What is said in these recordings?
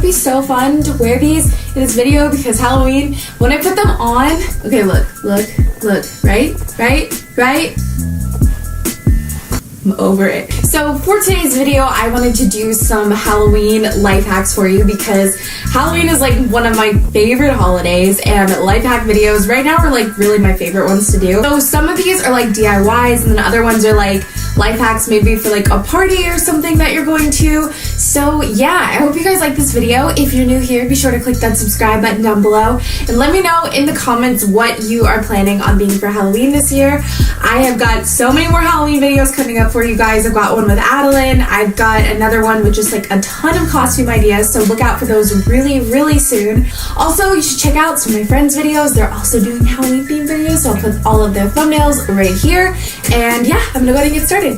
be so fun to wear these in this video because Halloween, when I put them on, okay, look, right? I'm over it. So for today's video, I wanted to do some Halloween life hacks for you because Halloween is like one of my favorite holidays, and life hack videos right now are like really my favorite ones to do. So some of these are like DIYs, and then other ones are like life hacks maybe for like a party or something that you're going to. So yeah, I hope you guys like this video. If you're new here, be sure to click that subscribe button down below and let me know in the comments what you are planning on being for Halloween this year. I have got so many more Halloween videos coming up for you guys. I've got one with Adeline. I've got another one with just like a ton of costume ideas, so look out for those really soon. Also, you should check out some of my friends' videos. They're also doing Halloween themed videos, so I'll put all of their thumbnails right here. And yeah, I'm gonna go ahead and get started.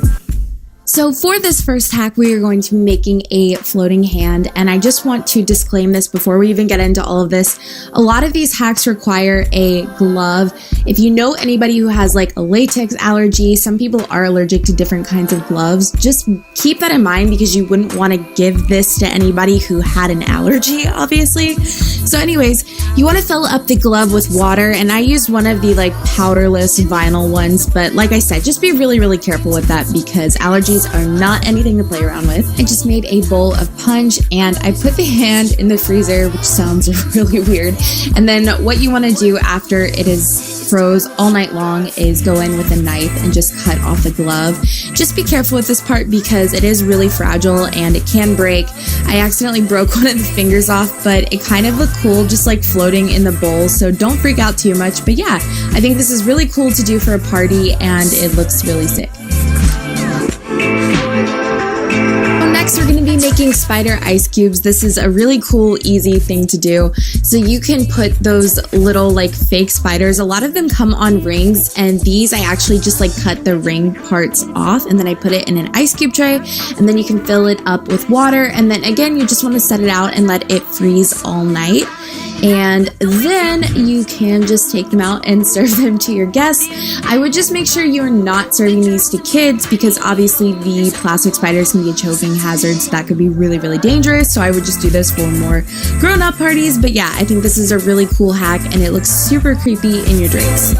So for this first hack, we are going to be making a floating hand, and I just want to disclaim this before we even get into all of this. A lot of these hacks require a glove. If you know anybody who has like a latex allergy, some people are allergic to different kinds of gloves, just keep that in mind because you wouldn't want to give this to anybody who had an allergy, obviously. So anyways, you want to fill up the glove with water, and I used one of the like powderless vinyl ones, but like I said, just be really careful with that because allergies are not anything to play around with. I just made a bowl of punch and I put the hand in the freezer, which sounds really weird. And then what you want to do after it is froze all night long is go in with a knife and just cut off the glove. Just be careful with this part because it is really fragile and it can break. I accidentally broke one of the fingers off, but it kind of looked cool just like floating in the bowl, so don't freak out too much. But yeah, I think this is really cool to do for a party and it looks really sick. Next, we're going to be making spider ice cubes. This is a really cool, easy thing to do. So you can put those little like fake spiders. A lot of them come on rings, and these I actually just like cut the ring parts off, and then I put it in an ice cube tray, and then you can fill it up with water, and then again you just want to set it out and let it freeze all night. And then you can just take them out and serve them to your guests. I would just make sure you're not serving these to kids because obviously the plastic spiders can be a choking hazard, so that could be really dangerous. So I would just do this for more grown-up parties. But yeah, I think this is a really cool hack and it looks super creepy in your drinks.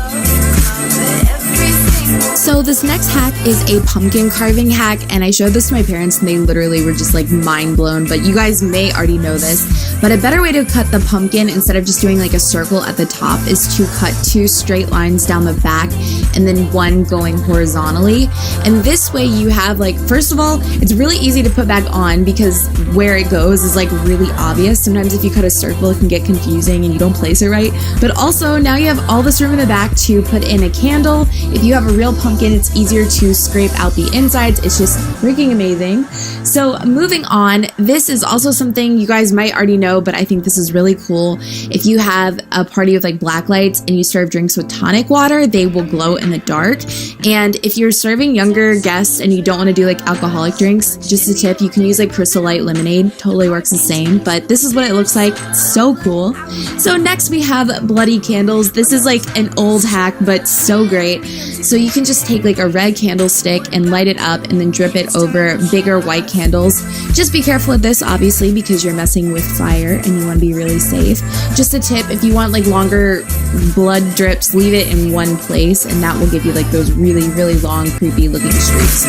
So this next hack is a pumpkin carving hack, and I showed this to my parents and they literally were just like mind blown, but you guys may already know this. But a better way to cut the pumpkin instead of just doing like a circle at the top is to cut 2 straight lines down the back and then one going horizontally. And this way you have like, first of all, it's really easy to put back on because where it goes is like really obvious. Sometimes if you cut a circle it can get confusing and you don't place it right. But also now you have all this room in the back to put in a candle. If you have a real pumpkin, it's easier to scrape out the insides. It's just freaking amazing. So moving on, this is also something you guys might already know, but I think this is really cool. If you have a party with like black lights and you serve drinks with tonic water, they will glow in the dark. And if you're serving younger guests and you don't want to do like alcoholic drinks, just a tip, you can use like Crystal Light lemonade. Totally works the same, but this is what it looks like. So cool. So next we have bloody candles. This is like an old hack, but so great. So you can just take like a red candlestick and light it up and then drip it over bigger white candles. Just be careful with this obviously because you're messing with fire and you want to be really safe. Just a tip, if you want like longer blood drips, leave it in one place and that will give you like those really long creepy looking streaks.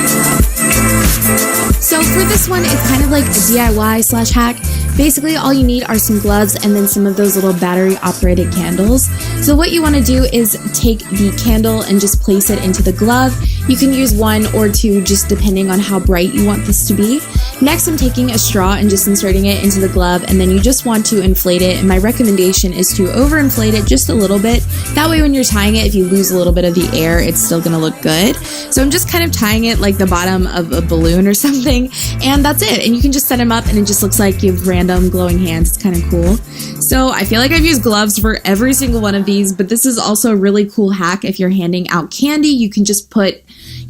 So for this one, it's kind of like a DIY / hack. Basically, all you need are some gloves and then some of those little battery-operated candles. So what you want to do is take the candle and just place it into the glove. You can use 1 or 2 just depending on how bright you want this to be. Next, I'm taking a straw and just inserting it into the glove, and then you just want to inflate it. And my recommendation is to overinflate it just a little bit. That way when you're tying it, if you lose a little bit of the air, it's still going to look good. So I'm just kind of tying it like the bottom of a balloon or something, and that's it. And you can just set them up and it just looks like you have random glowing hands. It's kind of cool. So I feel like I've used gloves for every single one of these, but this is also a really cool hack. If you're handing out candy, you can just put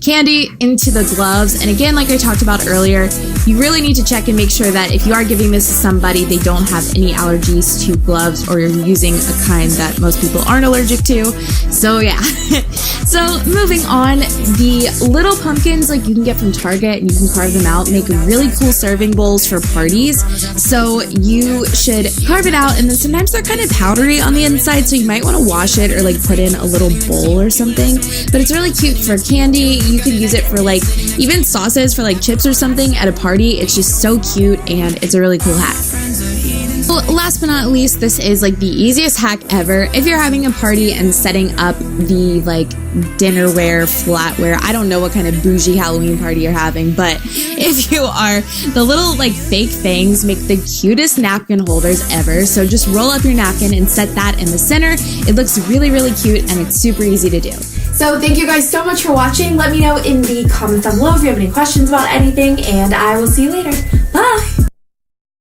candy into the gloves. And again, like I talked about earlier, you really need to check and make sure that if you are giving this to somebody, they don't have any allergies to gloves, or you're using a kind that most people aren't allergic to. So yeah. So moving on, the little pumpkins like you can get from Target and you can carve them out, make really cool serving bowls for parties. So you should carve it out, and then sometimes they're kind of powdery on the inside, so you might want to wash it or like put in a little bowl or something. But it's really cute for candy. You can use it for like even sauces for like chips or something at a party. It's just so cute, and it's a really cool hack. Well, last but not least, this is like the easiest hack ever. If you're having a party and setting up the like dinnerware, flatware, I don't know what kind of bougie Halloween party you're having, but if you are, the little like fake things make the cutest napkin holders ever. So just roll up your napkin and set that in the center. It looks really, really cute, and it's super easy to do. So thank you guys so much for watching. Let me know in the comments down below if you have any questions about anything, and I will see you later. Bye!